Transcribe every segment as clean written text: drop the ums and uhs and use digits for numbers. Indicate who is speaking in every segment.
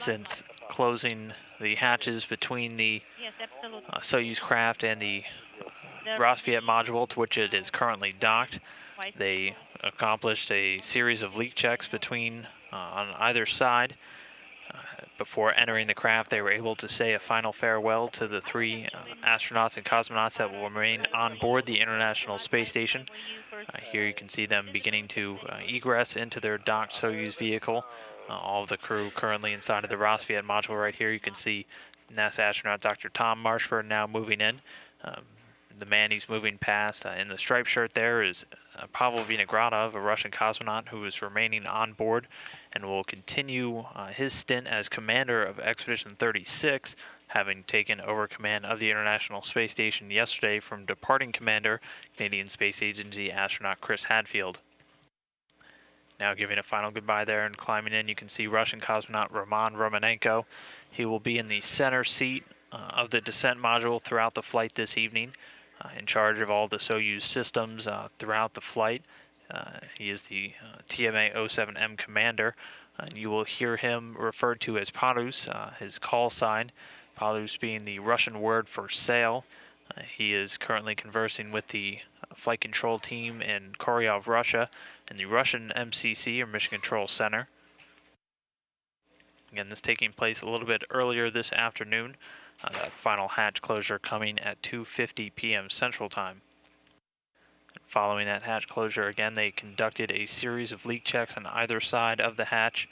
Speaker 1: since closing the hatches between the Soyuz craft and the Rosviet module to which it is currently docked. They accomplished a series of leak checks between on either side. Before entering the craft, they were able to say a final farewell to the 3 astronauts and cosmonauts that will remain on board the International Space Station. Here you can see them beginning to egress into their docked Soyuz vehicle. All of the crew currently inside of the Rosviet module right here. You can see NASA astronaut Dr. Tom Marshburn now moving in. The man he's moving past in the striped shirt there is Pavel Vinogradov, a Russian cosmonaut who is remaining on board and will continue his stint as commander of Expedition 36, having taken over command of the International Space Station yesterday from departing commander, Canadian Space Agency astronaut Chris Hadfield. Now giving a final goodbye there and climbing in, you can see Russian cosmonaut Romanenko. He will be in the center seat of the descent module throughout the flight this evening, in charge of all the Soyuz systems throughout the flight. He is the TMA-07M commander. You will hear him referred to as Parus, his call sign, Parus being the Russian word for sail. He is currently conversing with the flight control team in Koryov, Russia, and the Russian MCC, or Mission Control Center. Again, this taking place a little bit earlier this afternoon. That final hatch closure coming at 2:50 p.m. Central Time. Following that hatch closure, again, they conducted a series of leak checks on either side of the hatch,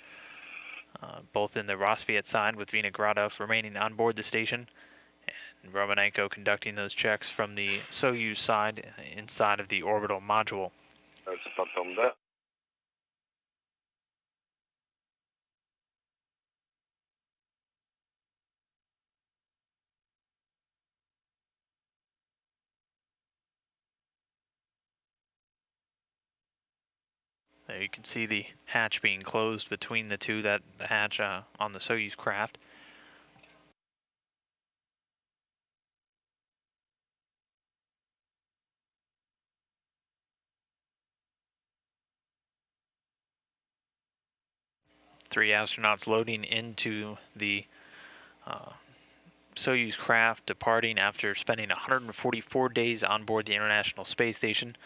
Speaker 1: both in the Rosviet side with Vinogradov remaining on board the station, and Romanenko conducting those checks from the Soyuz side inside of the orbital module. There you can see the hatch being closed between the two, the hatch on the Soyuz craft. Three astronauts loading into the Soyuz craft, departing after spending 144 days on board the International Space Station.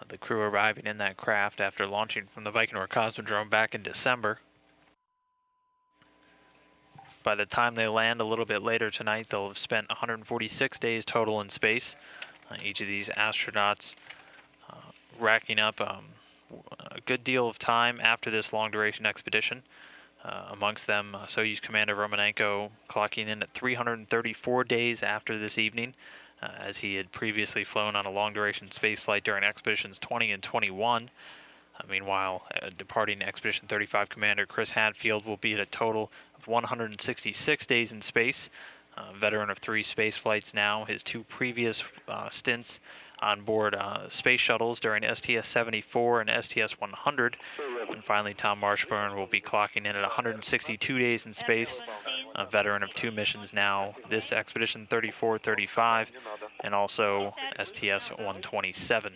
Speaker 1: The crew arriving in that craft after launching from the Baikonur Cosmodrome back in December. By the time they land a little bit later tonight, they'll have spent 146 days total in space. Each of these astronauts racking up a good deal of time after this long-duration expedition. Amongst them, Soyuz Commander Romanenko clocking in at 334 days after this evening, as he had previously flown on a long-duration spaceflight during Expeditions 20 and 21. Meanwhile, departing Expedition 35 Commander Chris Hadfield will be at a total of 166 days in space. Veteran of 3 space flights now, his 2 previous stints on board space shuttles during STS-74 and STS-100. And finally, Tom Marshburn will be clocking in at 162 days in space, a veteran of 2 missions now, this Expedition 34-35, and also STS-127.